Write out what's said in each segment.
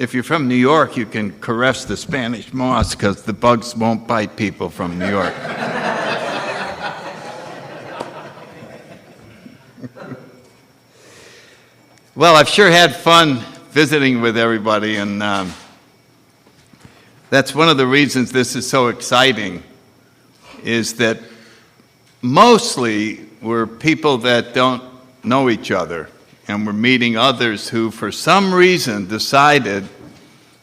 If you're from New York, you can caress the Spanish moss because the bugs won't bite people from New York. Well, I've sure had fun visiting with everybody, and that's one of the reasons this is so exciting, is that mostly we're people that don't know each other, and we're meeting others who, for some reason, decided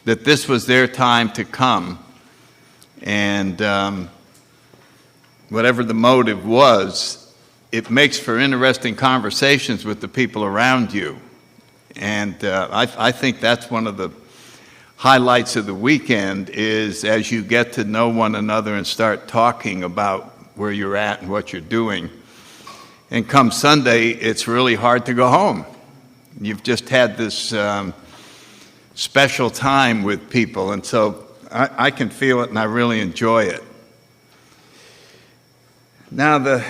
that this was their time to come, and whatever the motive was, it makes for interesting conversations with the people around you. And I think that's one of the highlights of the weekend, is as you get to know one another and start talking about where you're at and what you're doing. And come Sunday, it's really hard to go home. You've just had this special time with people, and so I can feel it and I really enjoy it. Now, the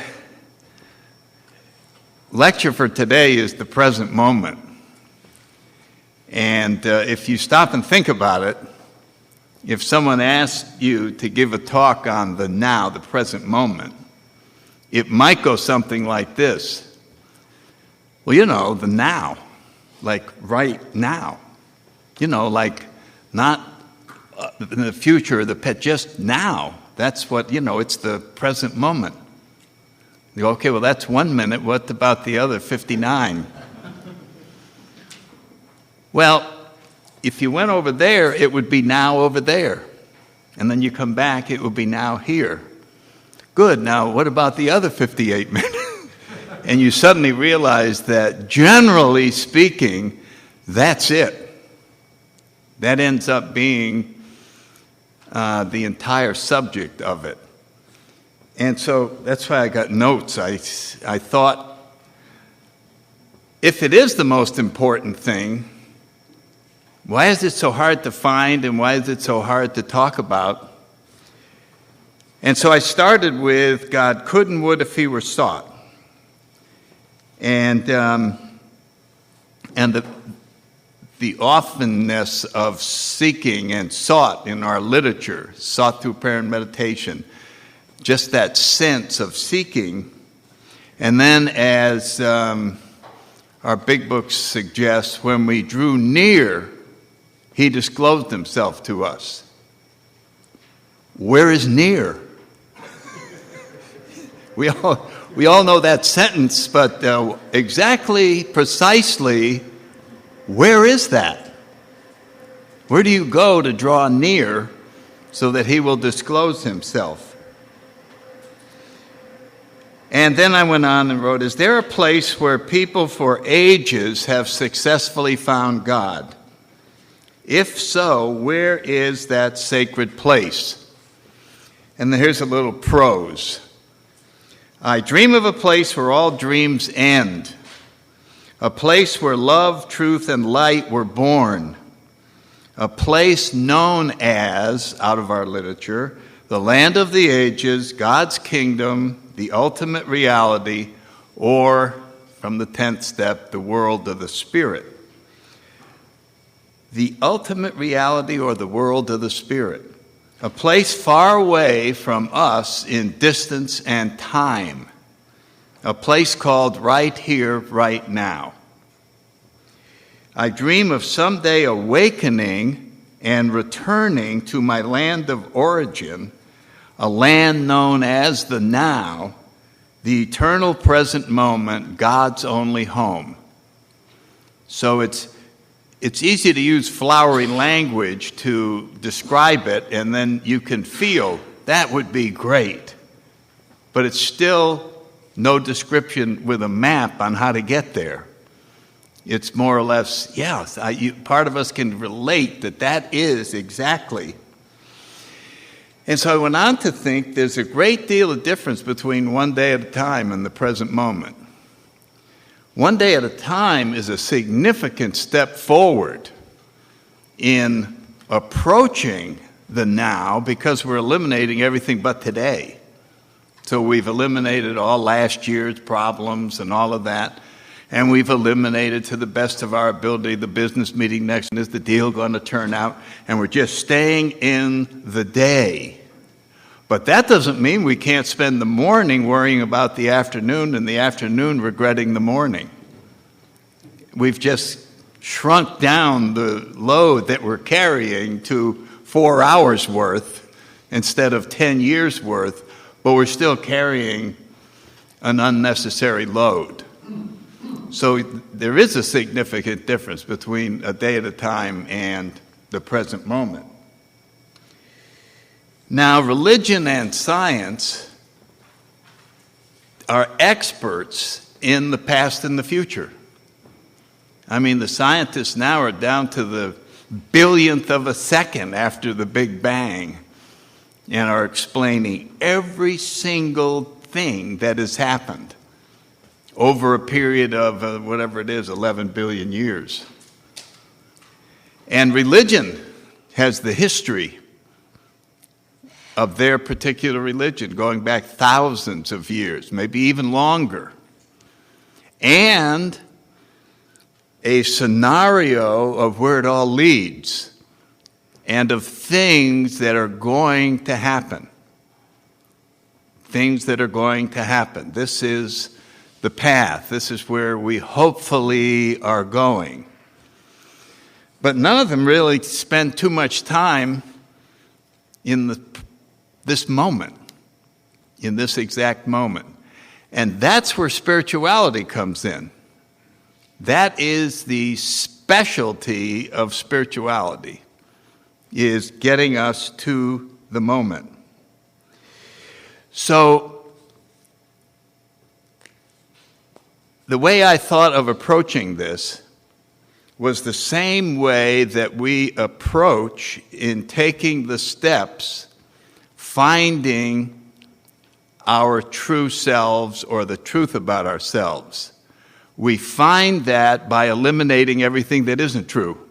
lecture for today is the present moment. And if you stop and think about it, if someone asked you to give a talk on the now, the present moment, it might go something like this. Well, you know, the now, like right now. You know, like not in the future, just now. That's what, you know, it's the present moment. You go, okay, well, that's 1 minute. What about the other 59? Well, if you went over there, it would be now over there. And then you come back, it would be now here. Good, now what about the other 58 minutes? And you suddenly realize that, generally speaking, that's it. That ends up being the entire subject of it. And so that's why I got notes. I thought, if it is the most important thing, why is it so hard to find, and why is it so hard to talk about? And so I started with God could and would if he were sought. And the often-ness of seeking and sought in our literature, sought through prayer and meditation, just that sense of seeking. And then, as our big book suggests, when we drew near, he disclosed himself to us. Where is near? We all know that sentence, but precisely, where is that? Where do you go to draw near so that he will disclose himself? And then I went on and wrote, is there a place where people for ages have successfully found God? If so, where is that sacred place? And then here's a little prose. I dream of a place where all dreams end, a place where love, truth, and light were born, a place known as, out of our literature, the land of the ages, God's kingdom, the ultimate reality, or, from the 10th step, the world of the Spirit. The ultimate reality or the world of the Spirit. A place far away from us in distance and time. A place called right here, right now. I dream of someday awakening and returning to my land of origin, a land known as the now, the eternal present moment, God's only home. So it's easy to use flowery language to describe it, and then you can feel that would be great. But it's still no description with a map on how to get there. It's more or less, yes, part of us can relate that is exactly. And so I went on to think there's a great deal of difference between one day at a time and the present moment. One day at a time is a significant step forward in approaching the now, because we're eliminating everything but today. So we've eliminated all last year's problems and all of that. And we've eliminated to the best of our ability the business meeting next, and is the deal going to turn out? And we're just staying in the day. But that doesn't mean we can't spend the morning worrying about the afternoon and the afternoon regretting the morning. We've just shrunk down the load that we're carrying to 4 hours worth instead of 10 years worth, but we're still carrying an unnecessary load. So there is a significant difference between a day at a time and the present moment. Now, religion and science are experts in the past and the future. I mean, the scientists now are down to the billionth of a second after the Big Bang and are explaining every single thing that has happened over a period of whatever it is, 11 billion years. And religion has the history of their particular religion going back thousands of years, maybe even longer. And a scenario of where it all leads and of things that are going to happen. Things that are going to happen. This is the path. This is where we hopefully are going. But none of them really spend too much time in this moment, in this exact moment. And that's where spirituality comes in. That is the specialty of spirituality, is getting us to the moment. So, the way I thought of approaching this was the same way that we approach in taking the steps, finding our true selves or the truth about ourselves. We find that by eliminating everything that isn't true,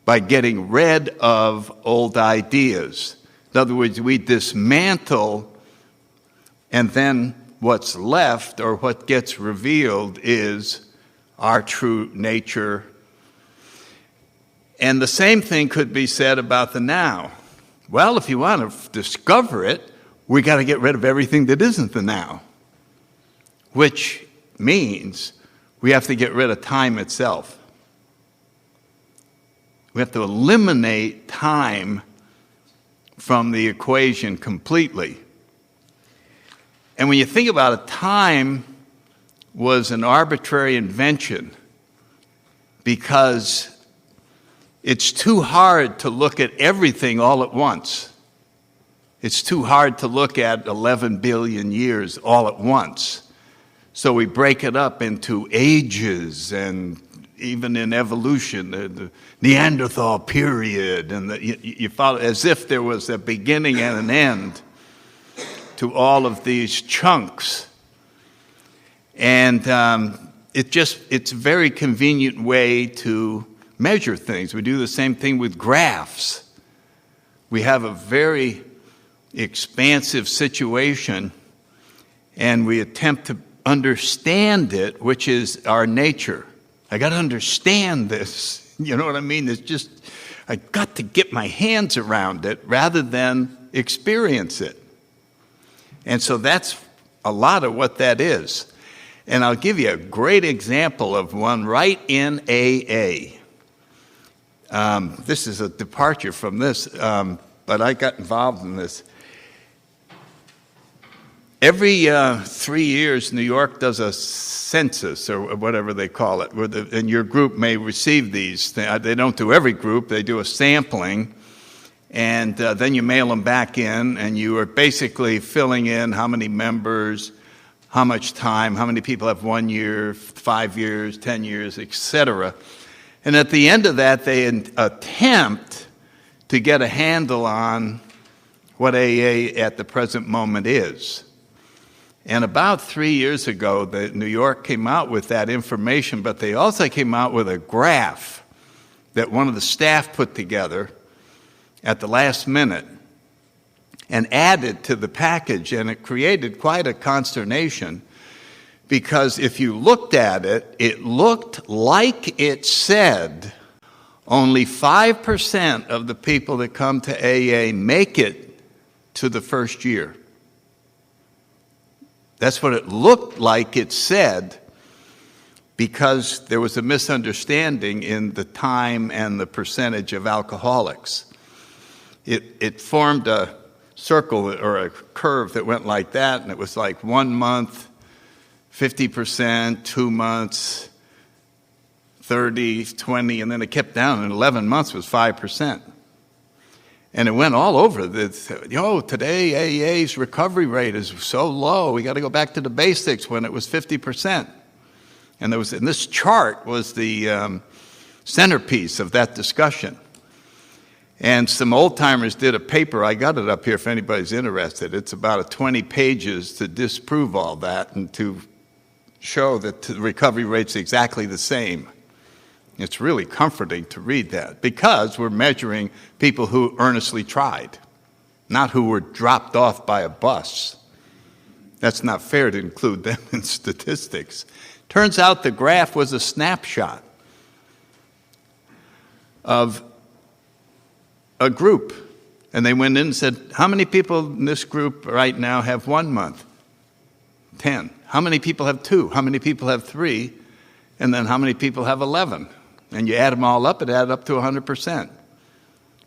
by getting rid of old ideas. In other words, we dismantle, and then what's left or what gets revealed is our true nature. And the same thing could be said about the now. Well, if you want to discover it, we got to get rid of everything that isn't the now, which means we have to get rid of time itself. We have to eliminate time from the equation completely. And when you think about it, time was an arbitrary invention because it's too hard to look at everything all at once. It's too hard to look at 11 billion years all at once. So we break it up into ages, and even in evolution, the Neanderthal period, and you follow as if there was a beginning and an end to all of these chunks. And it's a very convenient way to measure things. We do the same thing with graphs. We have a very expansive situation, and we attempt to understand it, which is our nature. I got to understand this. You know what I mean? It's just, I got to get my hands around it rather than experience it. And so that's a lot of what that is. And I'll give you a great example of one right in AA. This is a departure from this, but I got involved in this. Every 3 years, New York does a census, or whatever they call it, and your group may receive these. They don't do every group. They do a sampling, and then you mail them back in, and you are basically filling in how many members, how much time, how many people have 1 year, 5 years, 10 years, etc. And at the end of that, they attempt to get a handle on what AA at the present moment is. And about 3 years ago, New York came out with that information, but they also came out with a graph that one of the staff put together at the last minute and added to the package, and it created quite a consternation Because if you looked at it, it looked like it said only 5% of the people that come to AA make it to the first year. That's what it looked like it said, because there was a misunderstanding in the time and the percentage of alcoholics. It formed a circle or a curve that went like that, and it was like 1 month, 50%, 2 months, 30, 20, and then it kept down, and 11 months was 5%. And it went all over. Today AA's recovery rate is so low, we got to go back to the basics, when it was 50%. And this chart was the centerpiece of that discussion. And some old-timers did a paper. I got it up here if anybody's interested. It's about 20 pages to disprove all that and to show that the recovery rate's exactly the same. It's really comforting to read that, because we're measuring people who earnestly tried, not who were dropped off by a bus. That's not fair to include them in statistics. Turns out the graph was a snapshot of a group. And they went in and said, how many people in this group right now have 1 month? 10. How many people have 2? How many people have 3? And then how many people have 11? And you add them all up, it added up to 100%.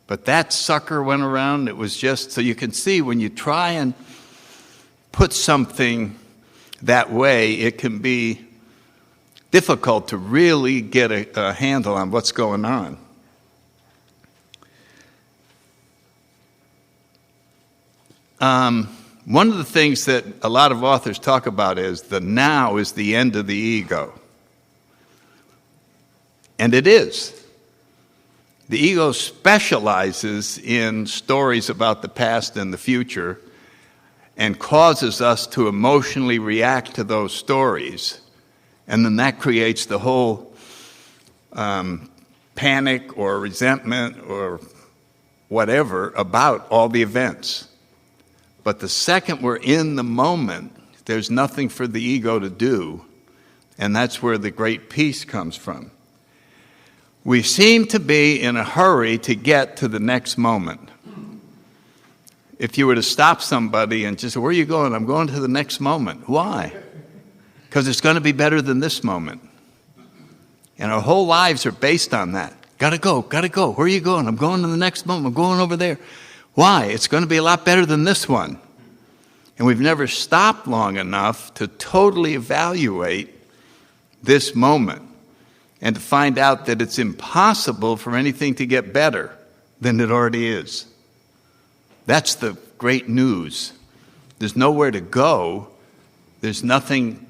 But that sucker went around. It was just, so you can see when you try and put something that way, it can be difficult to really get a handle on what's going on. One of the things that a lot of authors talk about is the now is the end of the ego. And it is. The ego specializes in stories about the past and the future and causes us to emotionally react to those stories. And then that creates the whole panic or resentment or whatever about all the events. But the second we're in the moment, there's nothing for the ego to do, and that's where the great peace comes from. We seem to be in a hurry to get to the next moment. If you were to stop somebody and just say, where are you going? I'm going to the next moment. Why? Because it's going to be better than this moment. And our whole lives are based on that. Gotta go. Where are you going? I'm going to the next moment. I'm going over there. Why? It's going to be a lot better than this one. And we've never stopped long enough to totally evaluate this moment and to find out that it's impossible for anything to get better than it already is. That's the great news. There's nowhere to go. There's nothing,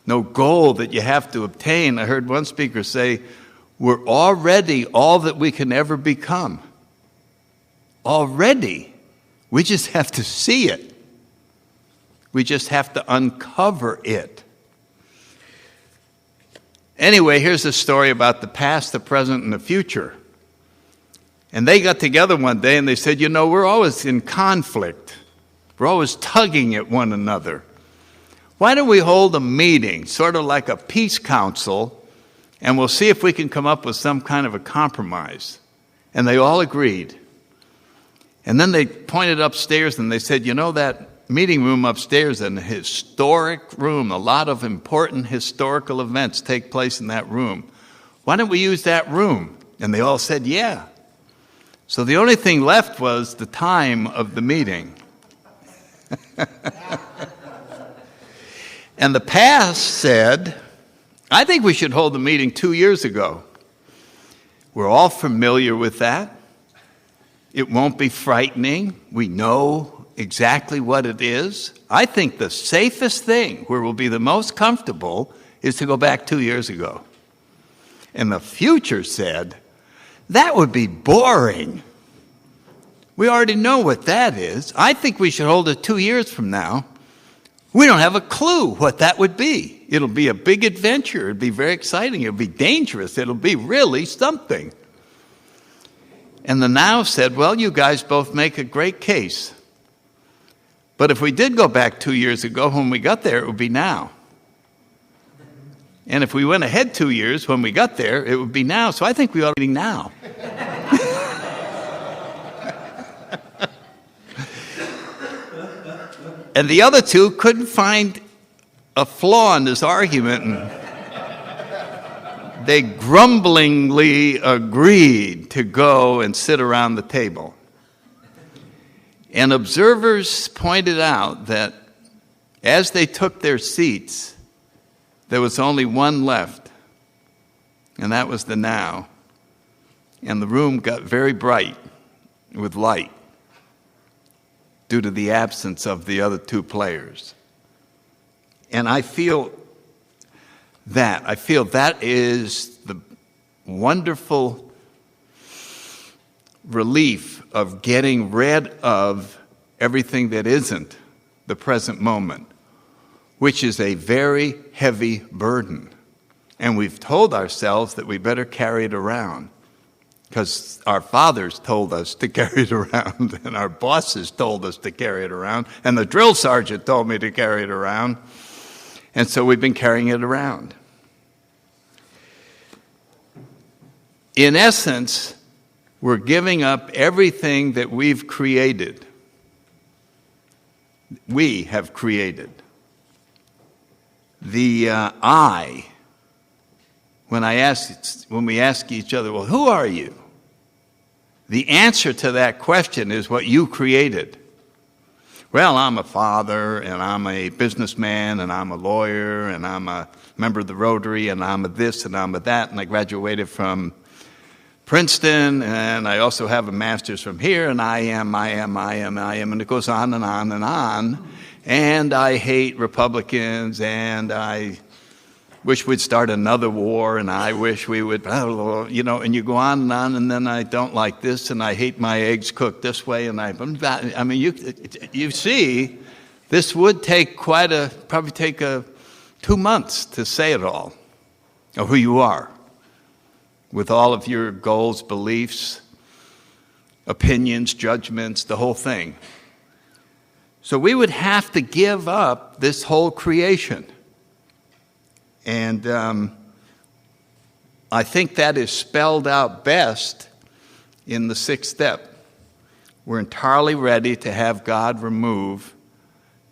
no goal that you have to obtain. I heard one speaker say, we're already all that we can ever become. Already. We just have to see it. We just have to uncover it. Anyway, here's a story about the past, the present, and the future. And they got together one day and they said, we're always in conflict. We're always tugging at one another. Why don't we hold a meeting, sort of like a peace council, and we'll see if we can come up with some kind of a compromise. And they all agreed. And then they pointed upstairs and they said, that meeting room upstairs is an historic room. A lot of important historical events take place in that room. Why don't we use that room? And they all said, yeah. So the only thing left was the time of the meeting. And the past said, I think we should hold the meeting 2 years ago. We're all familiar with that. It won't be frightening. We know exactly what it is. I think the safest thing, where we'll be the most comfortable, is to go back 2 years ago. And the future said, that would be boring. We already know what that is. I think we should hold it 2 years from now. We don't have a clue what that would be. It'll be a big adventure. It'll be very exciting. It'll be dangerous. It'll be really something. And the now said, well, you guys both make a great case. But if we did go back 2 years ago, when we got there, it would be now. And if we went ahead 2 years, when we got there, it would be now. So I think we ought to be now. And the other two couldn't find a flaw in this argument, and they grumblingly agreed to go and sit around the table. And observers pointed out that as they took their seats, there was only one left, and that was the now. And the room got very bright with light due to the absence of the other two players. And I feel that is the wonderful relief of getting rid of everything that isn't the present moment, which is a very heavy burden. And we've told ourselves that we better carry it around because our fathers told us to carry it around, and our bosses told us to carry it around, and the drill sergeant told me to carry it around. And so we've been carrying it around. In essence, we're giving up everything that we've created. We have created. The I, when we ask each other, well, who are you? The answer to that question is what you created. Well, I'm a father, and I'm a businessman, and I'm a lawyer, and I'm a member of the Rotary, and I'm a this, and I'm a that, and I graduated from Princeton, and I also have a master's from here, and I am, and it goes on and on and on. And I hate Republicans, and I wish we'd start another war, and I wish we would, and you go on, and then I don't like this, and I hate my eggs cooked this way, and you see, this would take probably take 2 months to say it all, of who you are, with all of your goals, beliefs, opinions, judgments, the whole thing. So we would have to give up this whole creation. And I think that is spelled out best in the 6th step. We're entirely ready to have God remove.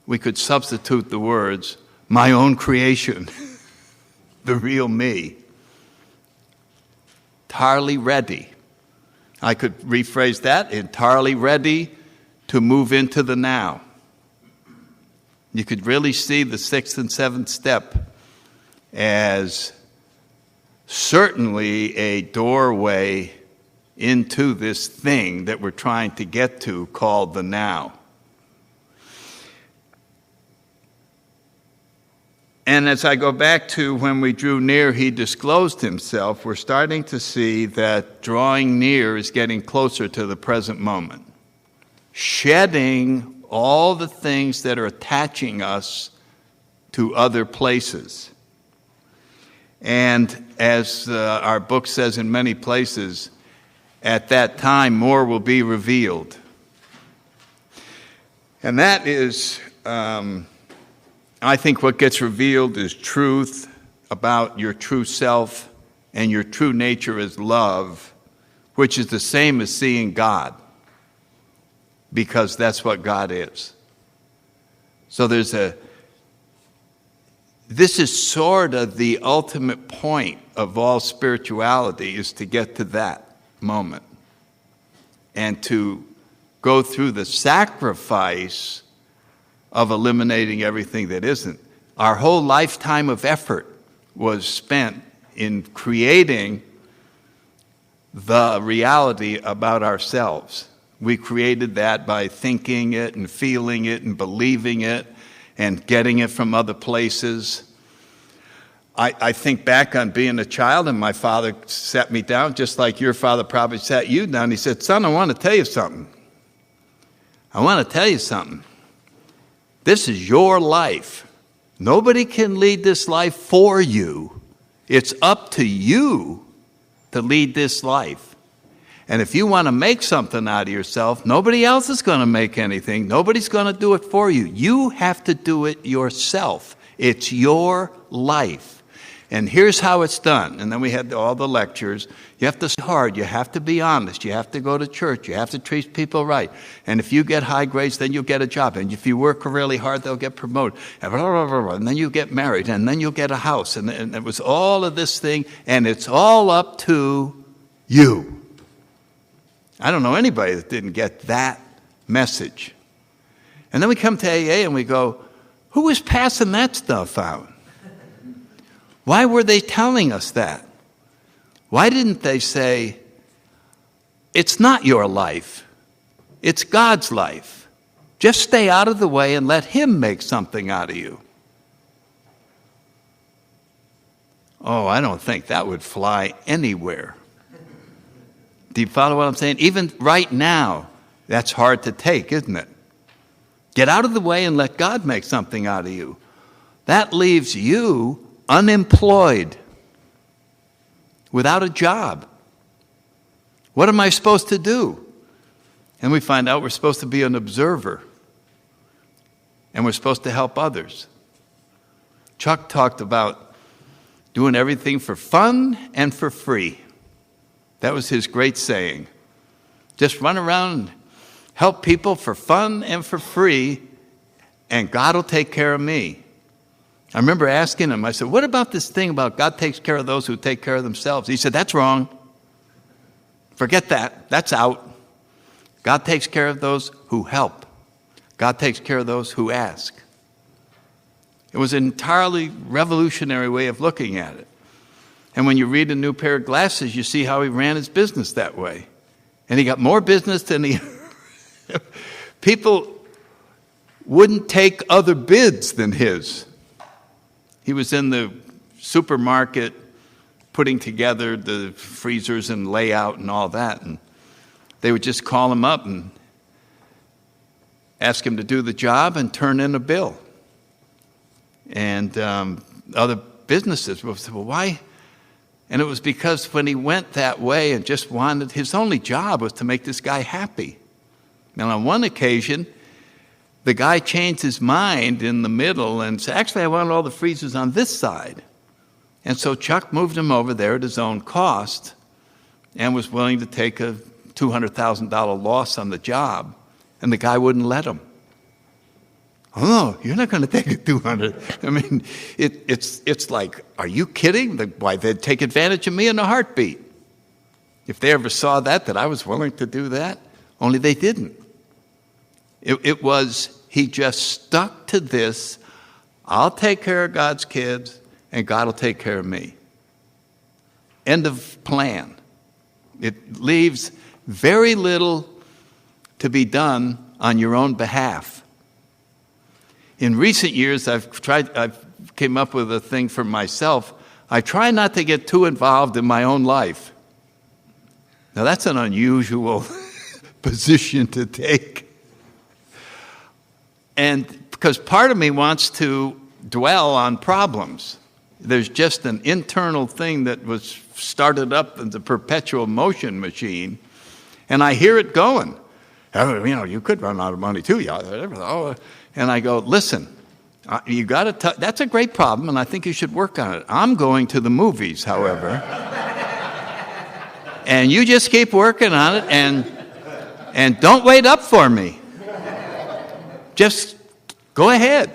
We could substitute the words, my own creation, the real me. Entirely ready. I could rephrase that, entirely ready to move into the now. You could really see the 6th and 7th step as certainly a doorway into this thing that we're trying to get to called the now. And as I go back to when we drew near, he disclosed himself, we're starting to see that drawing near is getting closer to the present moment. Shedding all the things that are attaching us to other places. And as our book says in many places, at that time more will be revealed. And that is, I think what gets revealed is truth about your true self, and your true nature is love, which is the same as seeing God, because that's what God is. So this is sort of the ultimate point of all spirituality, is to get to that moment and to go through the sacrifice of eliminating everything that isn't. Our whole lifetime of effort was spent in creating the reality about ourselves. We created that by thinking it and feeling it and believing it and getting it from other places. I think back on being a child, and my father sat me down, just like your father probably sat you down. He said, son, I want to tell you something. This is your life. Nobody can lead this life for you. It's up to you to lead this life. And if you want to make something out of yourself, nobody else is going to make anything. Nobody's going to do it for you. You have to do it yourself. It's your life. And here's how it's done. And then we had all the lectures. You have to be hard. You have to be honest. You have to go to church. You have to treat people right. And if you get high grades, then you'll get a job. And if you work really hard, they'll get promoted. And then you get married. And then you'll get a house. And it was all of this thing. And it's all up to you. I don't know anybody that didn't get that message. And then we come to AA and we go, who was passing that stuff out? Why were they telling us that? Why didn't they say, it's not your life, it's God's life. Just stay out of the way and let Him make something out of you? Oh, I don't think that would fly anywhere. Do you follow what I'm saying? Even right now, that's hard to take, isn't it? Get out of the way and let God make something out of you. That leaves you unemployed, without a job. What am I supposed to do? And we find out we're supposed to be an observer. And we're supposed to help others. Chuck talked about doing everything for fun and for free. That was his great saying. Just run around and help people for fun and for free, and God will take care of me. I remember asking him, I said, what about this thing about God takes care of those who take care of themselves? He said, that's wrong. Forget that. That's out. God takes care of those who help. God takes care of those who ask. It was an entirely revolutionary way of looking at it. And when you read A New Pair of Glasses, you see how he ran his business that way. And he got more business than he... People wouldn't take other bids than his. He was in the supermarket putting together the freezers and layout and all that. And they would just call him up and ask him to do the job and turn in a bill. And other businesses would say, well, why? And it was because when he went that way and just wanted, his only job was to make this guy happy. And on one occasion, the guy changed his mind in the middle and said, actually, I want all the freezers on this side. And so Chuck moved him over there at his own cost and was willing to take a $200,000 loss on the job. And the guy wouldn't let him. Oh, no, you're not going to take a 200. I mean, it's like, are you kidding? Why, they'd take advantage of me in a heartbeat. If they ever saw that I was willing to do that, only they didn't. It was, he just stuck to this, I'll take care of God's kids, and God will take care of me. End of plan. It leaves very little to be done on your own behalf. In recent years, I've came up with a thing for myself. I try not to get too involved in my own life. Now, that's an unusual position to take. And because part of me wants to dwell on problems. There's just an internal thing that was started up in the perpetual motion machine, and I hear it going. You could run out of money too. And I go, listen, you got to. That's a great problem, and I think you should work on it. I'm going to the movies, however, and you just keep working on it, and don't wait up for me. Just go ahead.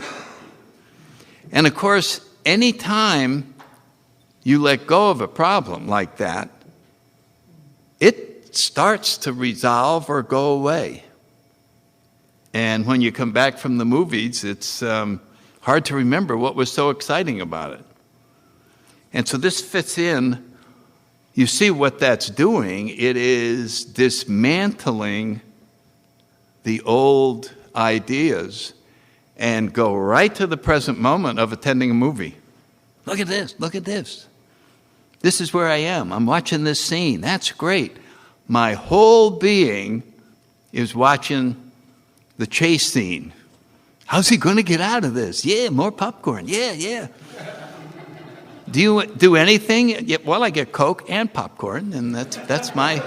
And of course, any time you let go of a problem like that, it starts to resolve or go away. And when you come back from the movies, it's hard to remember what was so exciting about it. And so this fits in. You see what that's doing? It is dismantling the old ideas and go right to the present moment of attending a movie. Look at this, look at this. This is where I am. I'm watching this scene. That's great. My whole being is watching the chase scene. How's he going to get out of this? Yeah, more popcorn. Yeah. Do you do anything? Yeah, well, I get Coke and popcorn, and that's my...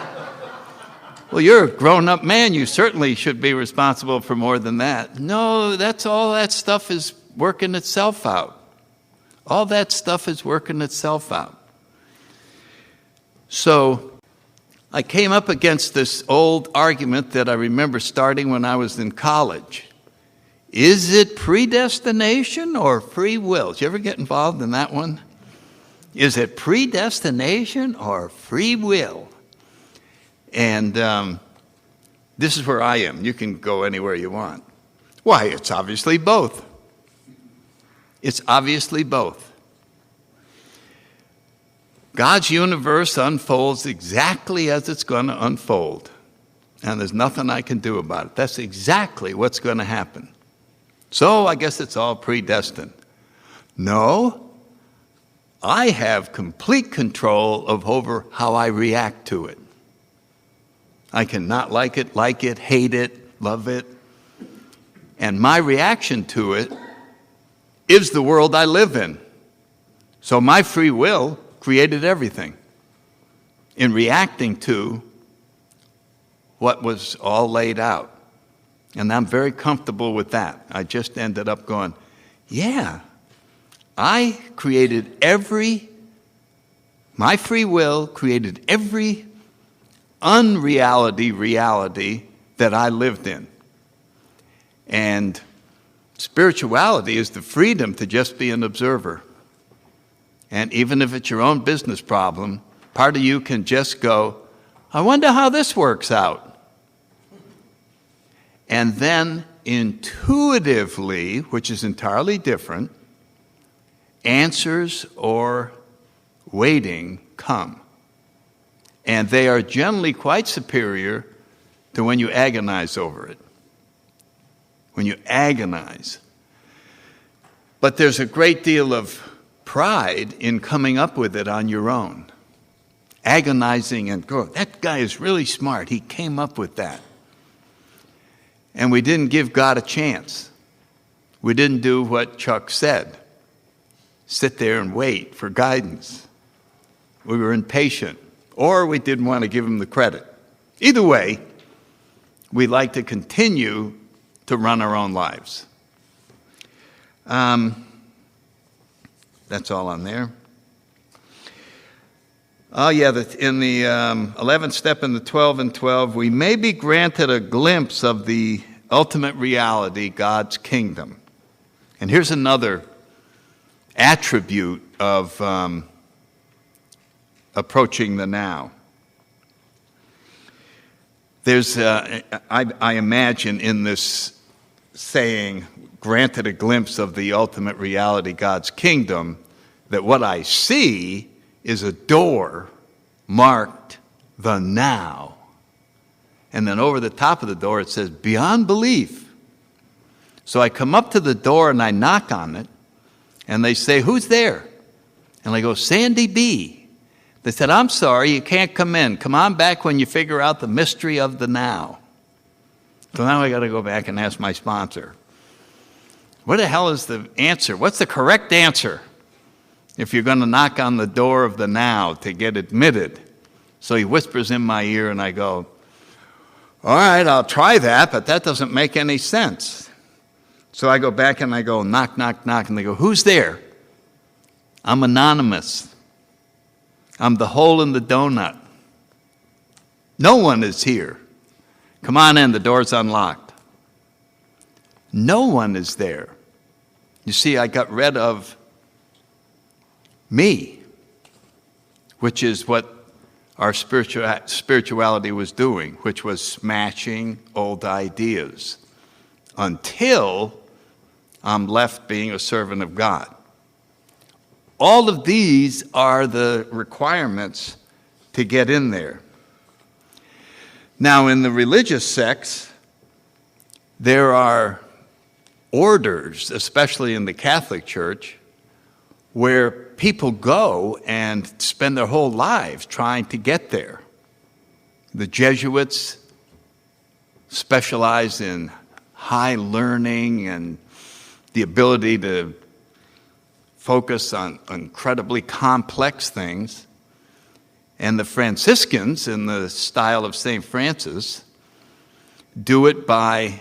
Well, you're a grown-up man. You certainly should be responsible for more than that. No, that's all that stuff is working itself out. All that stuff is working itself out. So I came up against this old argument that I remember starting when I was in college. Is it predestination or free will? Did you ever get involved in that one? Is it predestination or free will? And this is where I am. You can go anywhere you want. Why, it's obviously both. It's obviously both. God's universe unfolds exactly as it's going to unfold. And there's nothing I can do about it. That's exactly what's going to happen. So I guess it's all predestined. No, I have complete control over how I react to it. I can not like it, hate it, love it. And my reaction to it is the world I live in. So my free will created everything in reacting to what was all laid out. And I'm very comfortable with that. I just ended up going, yeah, I created my free will created every unreality reality that I lived in. And spirituality is the freedom to just be an observer. And even if it's your own business problem, part of you can just go, I wonder how this works out. And then intuitively, which is entirely different, answers or waiting come. And they are generally quite superior to when you agonize over it. When you agonize. But there's a great deal of pride in coming up with it on your own. Agonizing and go, that guy is really smart. He came up with that. And we didn't give God a chance. We didn't do what Chuck said. Sit there and wait for guidance. We were impatient. Or we didn't want to give him the credit. Either way, we like to continue to run our own lives. That's all on there. Oh, yeah, in the 11th step in the 12 and 12, we may be granted a glimpse of the ultimate reality, God's kingdom. And here's another attribute of approaching the now. There's, I imagine in this saying, granted a glimpse of the ultimate reality, God's kingdom, that what I see is a door marked the now. And then over the top of the door it says, beyond belief. So I come up to the door and I knock on it, and they say, who's there? And I go, Sandy B. They said, I'm sorry, you can't come in. Come on back when you figure out the mystery of the now. So now I got to go back and ask my sponsor, what the hell is the answer? What's the correct answer if you're going to knock on the door of the now to get admitted? So he whispers in my ear and I go, all right, I'll try that, but that doesn't make any sense. So I go back and I go, knock, knock, knock, and they go, who's there? I'm anonymous. I'm the hole in the donut. No one is here. Come on in, the door's unlocked. No one is there. You see, I got rid of me, which is what our spirituality was doing, which was smashing old ideas until I'm left being a servant of God. All of these are the requirements to get in there. Now, in the religious sects, there are orders, especially in the Catholic Church, where people go and spend their whole lives trying to get there. The Jesuits specialize in high learning and the ability to focus on incredibly complex things. And the Franciscans, in the style of St. Francis, do it by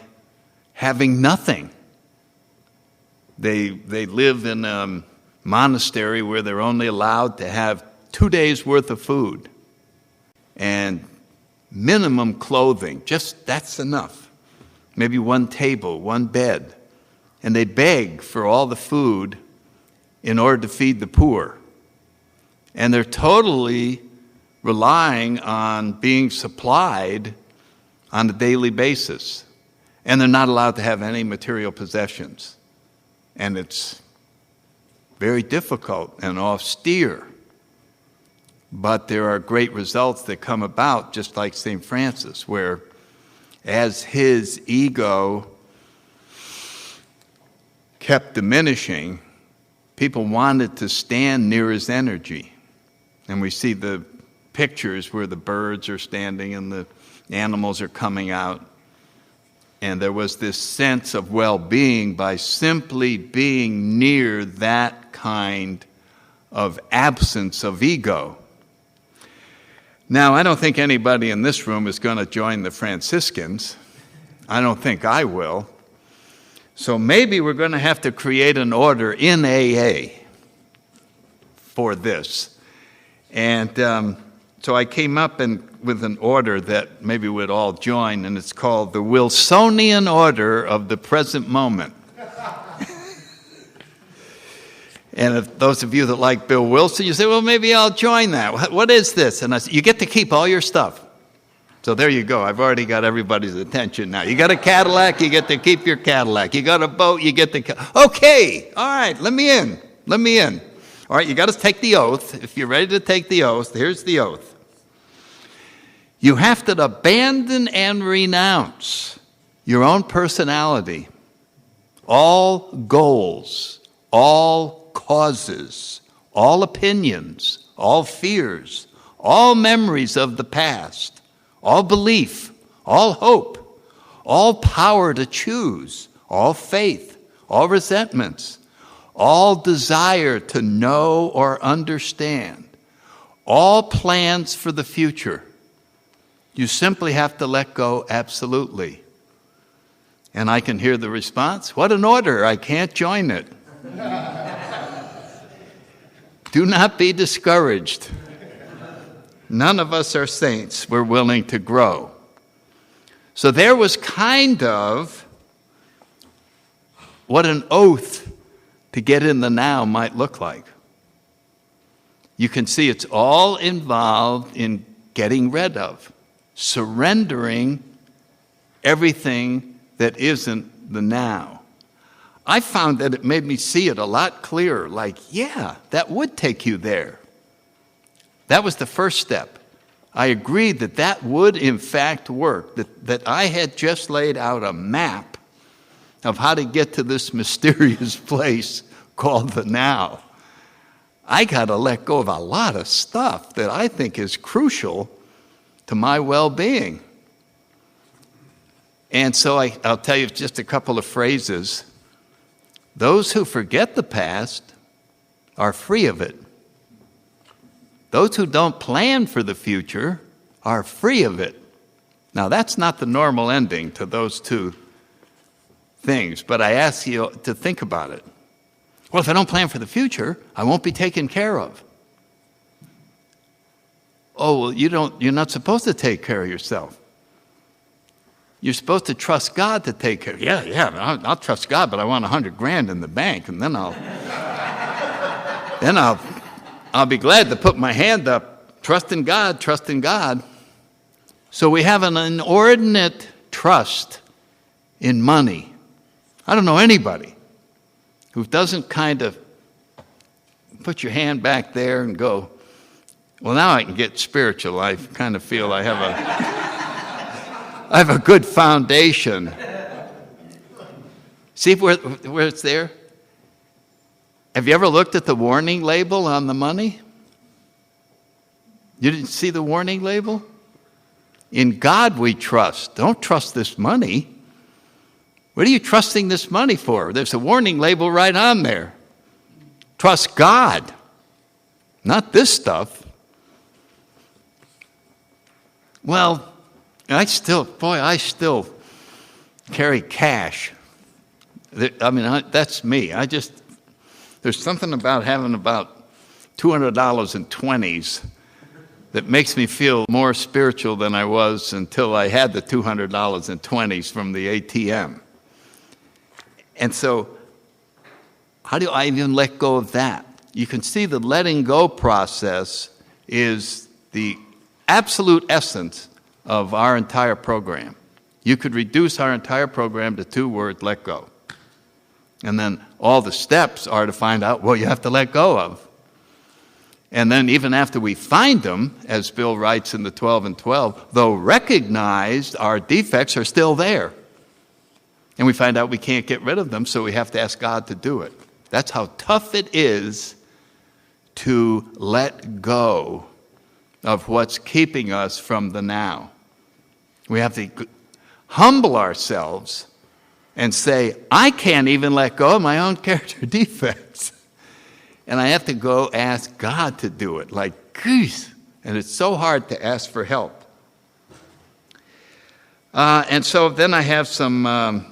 having nothing. They live in monastery where they're only allowed to have 2 days' worth of food and minimum clothing. Just that's enough. Maybe one table, one bed. And they beg for all the food in order to feed the poor. And they're totally relying on being supplied on a daily basis. And they're not allowed to have any material possessions. And it's very difficult and austere. But there are great results that come about, just like St. Francis, where as his ego kept diminishing, people wanted to stand near his energy. And we see the pictures where the birds are standing and the animals are coming out. And there was this sense of well-being by simply being near that kind of absence of ego. Now, I don't think anybody in this room is going to join the Franciscans. I don't think I will. So maybe we're going to have to create an order in AA for this. And so I came up with an order that maybe we'd all join, and it's called the Wilsonian Order of the Present Moment. And if those of you that like Bill Wilson, you say, well, maybe I'll join that. What is this? And I say, you get to keep all your stuff. So there you go. I've already got everybody's attention now. You got a Cadillac, you get to keep your Cadillac. You got a boat, you get to... Okay, all right, let me in. All right, you got to take the oath. If you're ready to take the oath, here's the oath. You have to abandon and renounce your own personality, all goals, all causes, all opinions, all fears, all memories of the past, all belief, all hope, all power to choose, all faith, all resentments, all desire to know or understand, all plans for the future. You simply have to let go absolutely. And I can hear the response, what an order, I can't join it. Do not be discouraged. None of us are saints. We're willing to grow. So there was kind of what an oath to get in the now might look like. You can see it's all involved in getting rid of, surrendering everything that isn't the now. I found that it made me see it a lot clearer, like, yeah, that would take you there. That was the first step. I agreed that that would in fact work, that I had just laid out a map of how to get to this mysterious place called the now. I got to let go of a lot of stuff that I think is crucial to my well-being. And so I'll tell you just a couple of phrases. Those who forget the past are free of it. Those who don't plan for the future are free of it. Now, that's not the normal ending to those two things, but I ask you to think about it. Well, if I don't plan for the future, I won't be taken care of. Oh, well, you're not supposed to take care of yourself. You're supposed to trust God to take care of you. Yeah, I'll trust God, but I want $100,000 in the bank, and then I'll be glad to put my hand up, trusting God. So we have an inordinate trust in money. I don't know anybody who doesn't kind of put your hand back there and go, well, now I can get spiritual. I kind of feel I have a good foundation. See where it's there? Have you ever looked at the warning label on the money? You didn't see the warning label? In God we trust. Don't trust this money. What are you trusting this money for? There's a warning label right on there. Trust God, not this stuff. Well, I still carry cash. I mean, that's me. There's There's something about having about $200 in 20s that makes me feel more spiritual than I was until I had the $200 in 20s from the ATM. And so, how do I even let go of that? You can see the letting go process is the absolute essence of our entire program. You could reduce our entire program to 2 words, let go. And then all the steps are to find out what you have to let go of. And then even after we find them, as Bill writes in the 12 and 12, though recognized, our defects are still there. And we find out we can't get rid of them, so we have to ask God to do it. That's how tough it is to let go of what's keeping us from the now. We have to humble ourselves and say, I can't even let go of my own character defects. And I have to go ask God to do it, like, geez. And it's so hard to ask for help. And so then I have some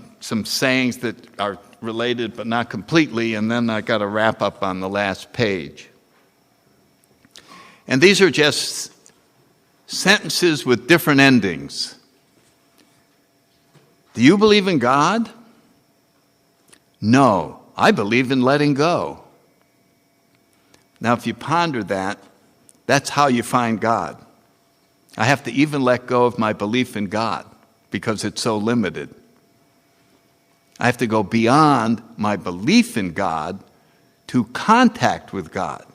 sayings that are related but not completely, and then I got to wrap up on the last page. And these are just sentences with different endings. Do you believe in God? No, I believe in letting go. Now, if you ponder that, that's how you find God. I have to even let go of my belief in God because it's so limited. I have to go beyond my belief in God to contact with God.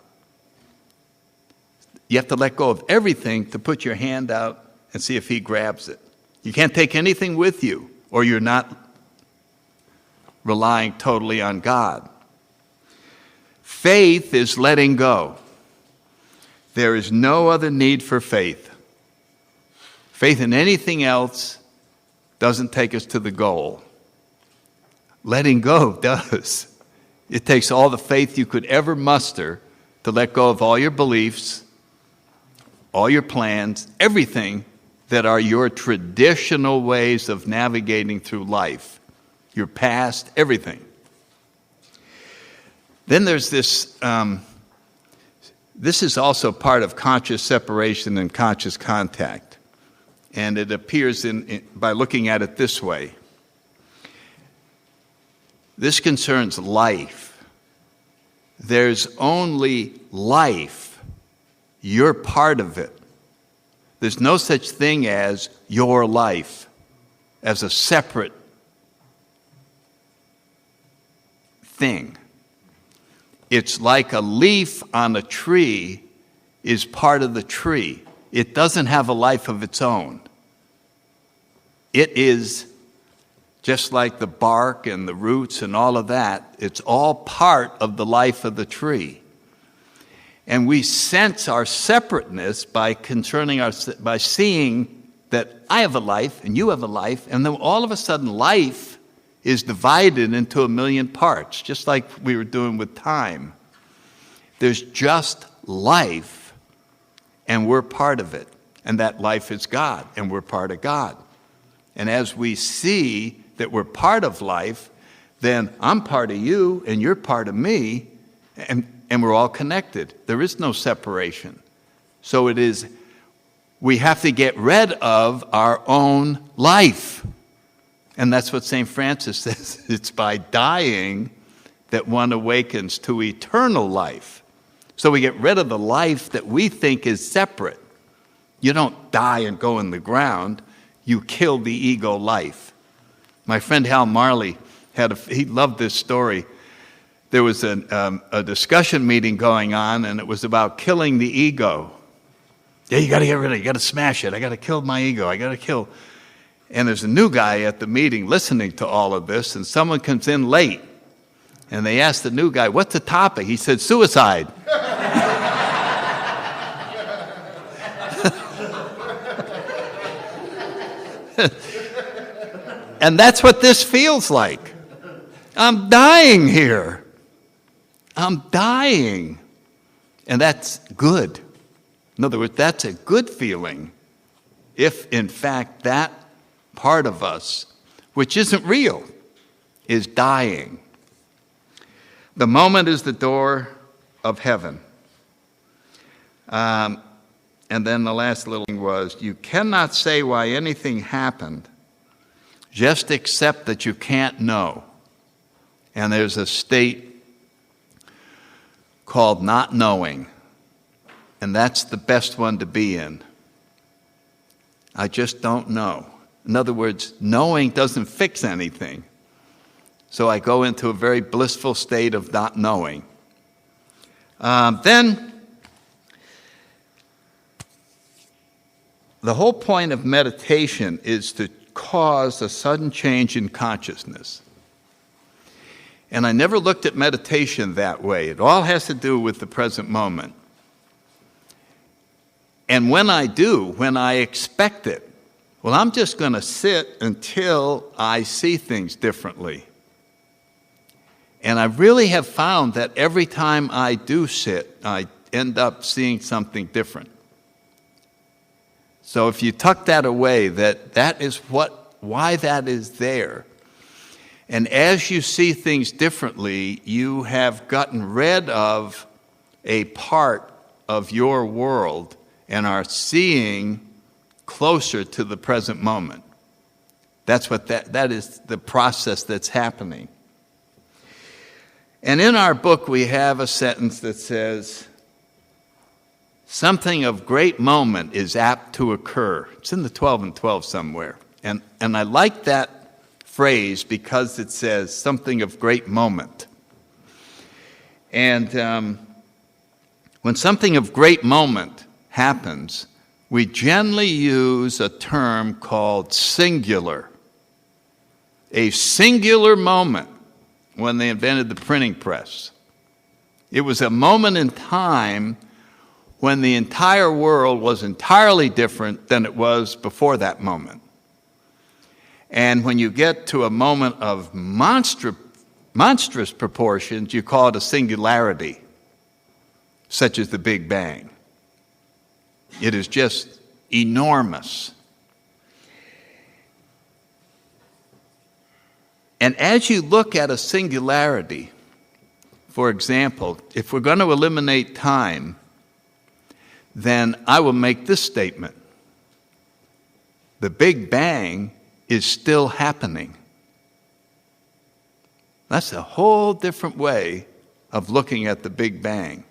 You have to let go of everything to put your hand out and see if He grabs it. You can't take anything with you, or you're not relying totally on God. Faith is letting go. There is no other need for faith. Faith in anything else doesn't take us to the goal. Letting go does. It takes all the faith you could ever muster to let go of all your beliefs, all your plans, everything that are your traditional ways of navigating through life, your past, everything. Then there's this, this is also part of conscious separation and conscious contact. And it appears by looking at it this way. This concerns life. There's only life. You're part of it. There's no such thing as your life as a separate thing. It's like a leaf on a tree is part of the tree. It doesn't have a life of its own. It is just like the bark and the roots and all of that. It's all part of the life of the tree. And we sense our separateness by by seeing that I have a life and you have a life, and then all of a sudden life is divided into a million parts, just like we were doing with time. There's just life, and we're part of it. And that life is God, and we're part of God. And as we see that we're part of life, then I'm part of you, and you're part of me, and we're all connected. There is no separation. So we have to get rid of our own life. And that's what St. Francis says. It's by dying that one awakens to eternal life. So we get rid of the life that we think is separate. You don't die and go in the ground. You kill the ego life. My friend Hal Marley, he loved this story. There was a discussion meeting going on, and it was about killing the ego. Yeah, you got to get rid of it. You got to smash it. I got to kill my ego. I got to kill. And there's a new guy at the meeting listening to all of this, and someone comes in late. And they asked the new guy, what's the topic? He said, suicide. And that's what this feels like. I'm dying here. I'm dying. And that's good. In other words, that's a good feeling if, in fact, that part of us, which isn't real, is dying. The moment is the door of heaven. And then the last little thing was, you cannot say why anything happened. Just accept that you can't know. And there's a state called not knowing. And that's the best one to be in. I just don't know. In other words, knowing doesn't fix anything. So I go into a very blissful state of not knowing. Then, the whole point of meditation is to cause a sudden change in consciousness. And I never looked at meditation that way. It all has to do with the present moment. And when I do, when I expect it, well, I'm just going to sit until I see things differently. And I really have found that every time I do sit, I end up seeing something different. So if you tuck that away, that is why that is there. And as you see things differently, you have gotten rid of a part of your world and are seeing closer to the present moment. That's what that is, the process that's happening. And in our book, we have a sentence that says, something of great moment is apt to occur. It's in the 12 and 12 somewhere. And I like that phrase because it says something of great moment. And when something of great moment happens, we generally use a term called singular. A singular moment. When they invented the printing press. It was a moment in time when the entire world was entirely different than it was before that moment. And when you get to a moment of monstrous proportions, you call it a singularity, such as the Big Bang. It is just enormous. And as you look at a singularity, for example, if we're going to eliminate time, then I will make this statement. The Big Bang is still happening. That's a whole different way of looking at the Big Bang.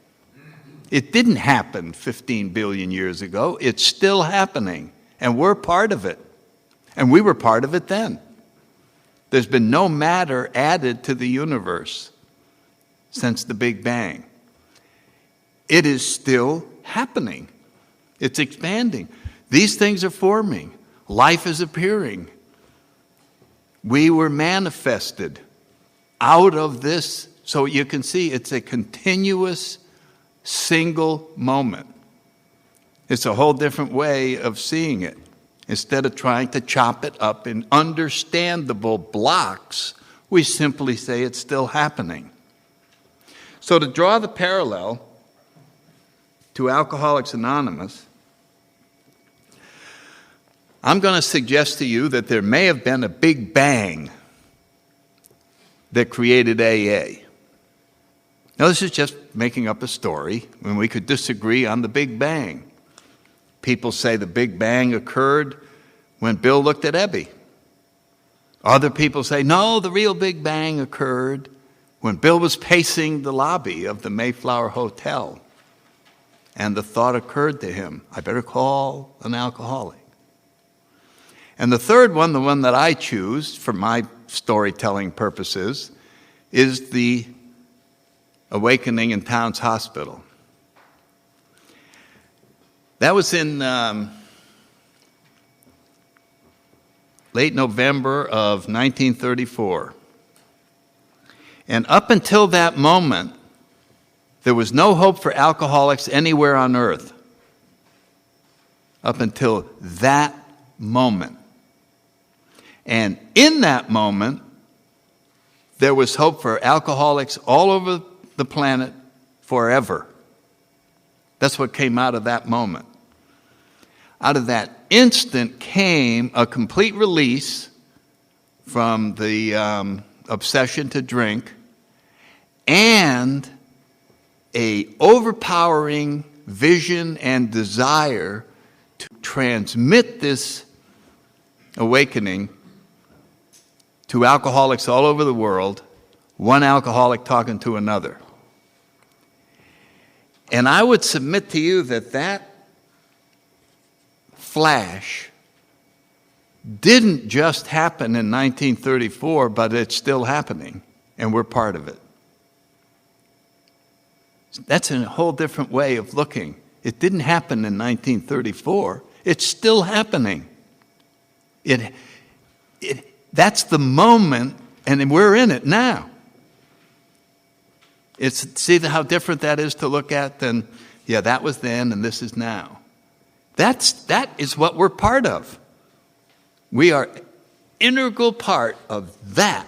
It didn't happen 15 billion years ago. It's still happening, and we're part of it. And we were part of it then. There's been no matter added to the universe since the Big Bang. It is still happening. It's expanding. These things are forming. Life is appearing. We were manifested out of this. So you can see it's a continuous single moment. It's a whole different way of seeing it. Instead of trying to chop it up in understandable blocks, we simply say it's still happening. So to draw the parallel to Alcoholics Anonymous, I'm going to suggest to you that there may have been a Big Bang that created AA. Now, this is just making up a story, and we could disagree on the Big Bang. People say the Big Bang occurred when Bill looked at Ebby. Other people say, no, the real Big Bang occurred when Bill was pacing the lobby of the Mayflower Hotel. And the thought occurred to him, I better call an alcoholic. And the third one, the one that I choose for my storytelling purposes, is the awakening in Towns Hospital. That was in late November of 1934. And up until that moment, there was no hope for alcoholics anywhere on earth. Up until that moment. And in that moment, there was hope for alcoholics all over the planet forever. That's what came out of that moment. Out of that instant came a complete release from the obsession to drink and a overpowering vision and desire to transmit this awakening to alcoholics all over the world, one alcoholic talking to another. And I would submit to you that that flash didn't just happen in 1934, but it's still happening, and we're part of it. That's a whole different way of looking. It didn't happen in 1934. It's still happening. That's the moment, and we're in it now. See how different that is to look at than, yeah, that was then and this is now. That is what we're part of. We are integral part of that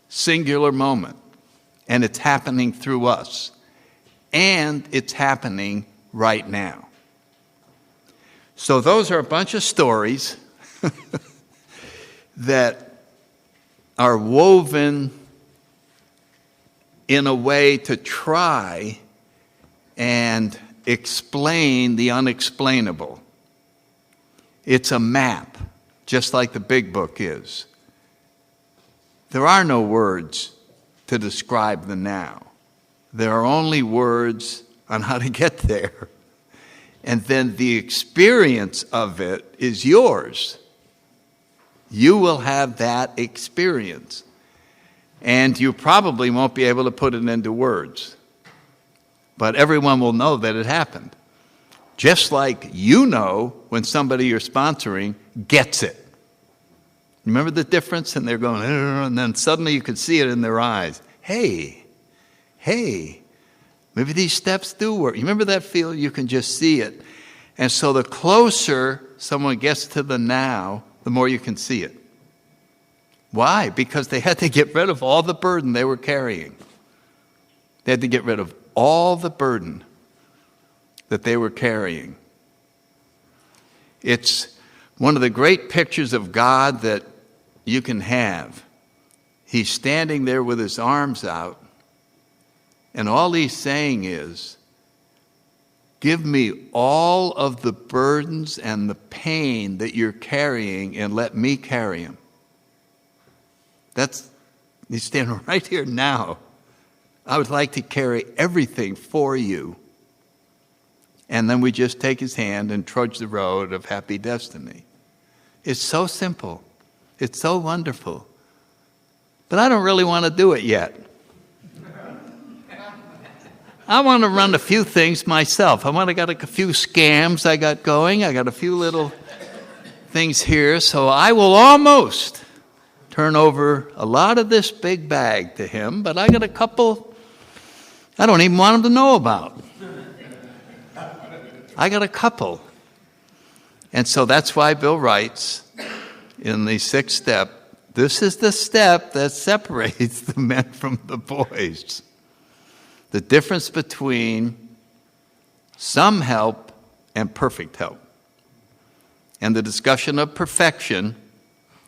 singular moment. And it's happening through us. And it's happening right now. So those are a bunch of stories that are woven in a way to try and explain the unexplainable. It's a map, just like the big book is. There are no words to describe the now. There are only words on how to get there. And then the experience of it is yours. You will have that experience. And you probably won't be able to put it into words. But everyone will know that it happened. Just like you know when somebody you're sponsoring gets it. Remember the difference? And they're going, and then suddenly you can see it in their eyes. Hey, maybe these steps do work. You remember that feeling? You can just see it. And so the closer someone gets to the now, the more you can see it. Why? Because they had to get rid of all the burden they were carrying. They had to get rid of all the burden that they were carrying. It's one of the great pictures of God that you can have. He's standing there with his arms out, and all he's saying is, give me all of the burdens and the pain that you're carrying and let me carry them. He's standing right here now. I would like to carry everything for you. And then we just take his hand and trudge the road of happy destiny. It's so simple. It's so wonderful. But I don't really want to do it yet. I want to run a few things myself. I got a few scams I got going. I got a few little things here. So I will almost turn over a lot of this big bag to him, but I got a couple I don't even want him to know about. I got a couple. And so that's why Bill writes in the sixth step, this is the step that separates the men from the boys. The difference between some help and perfect help. And the discussion of perfection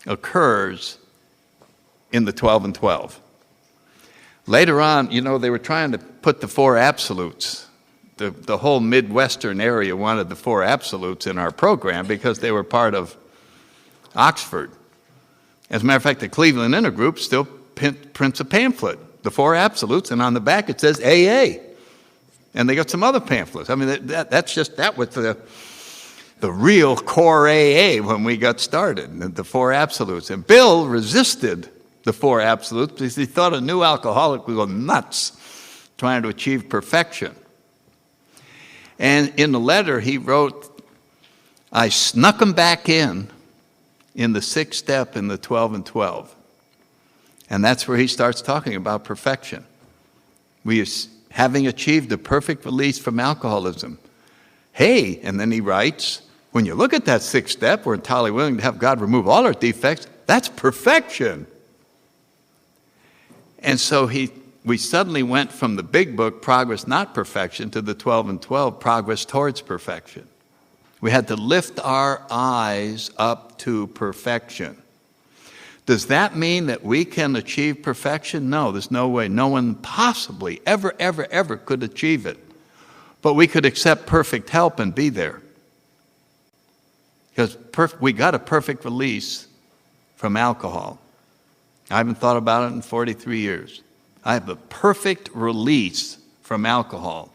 occurs in the 12 and 12. Later on, they were trying to put the four absolutes. The whole Midwestern area wanted the four absolutes in our program because they were part of Oxford. As a matter of fact, the Cleveland Intergroup still prints a pamphlet, the four absolutes, and on the back it says AA. And they got some other pamphlets. I mean, that was the real core AA when we got started, the four absolutes. And Bill resisted the four absolutes because he thought a new alcoholic would go nuts trying to achieve perfection. And in the letter he wrote, I snuck them back in the sixth step in the 12 and 12. And that's where he starts talking about perfection. We are having achieved the perfect release from alcoholism. Hey, and then he writes, when you look at that sixth step, we're entirely willing to have God remove all our defects. That's perfection. And so we suddenly went from the big book, Progress Not Perfection, to the 12 and 12, Progress Towards Perfection. We had to lift our eyes up to perfection. Does that mean that we can achieve perfection? No, there's no way. No one possibly ever could achieve it. But we could accept perfect help and be there. Because we got a perfect release from alcohol. I haven't thought about it in 43 years. I have a perfect release from alcohol.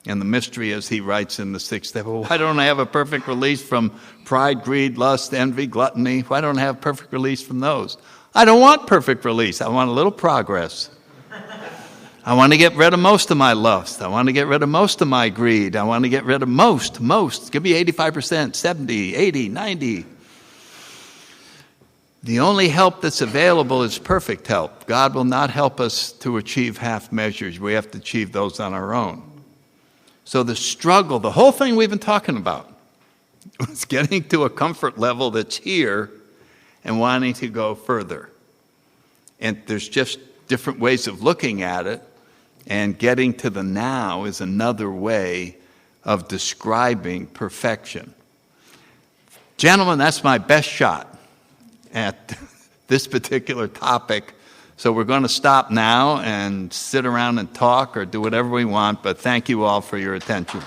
And the mystery, as he writes in the sixth step, well, why don't I have a perfect release from pride, greed, lust, envy, gluttony? Why don't I have perfect release from those? I don't want perfect release. I want a little progress. I want to get rid of most of my lust. I want to get rid of most of my greed. I want to get rid of most. Give me 85%, 70, 80, 90. The only help that's available is perfect help. God will not help us to achieve half measures. We have to achieve those on our own. So the struggle, the whole thing we've been talking about, was getting to a comfort level that's here and wanting to go further. And there's just different ways of looking at it, and getting to the now is another way of describing perfection. Gentlemen, that's my best shot at this particular topic. So we're going to stop now and sit around and talk or do whatever we want, but thank you all for your attention.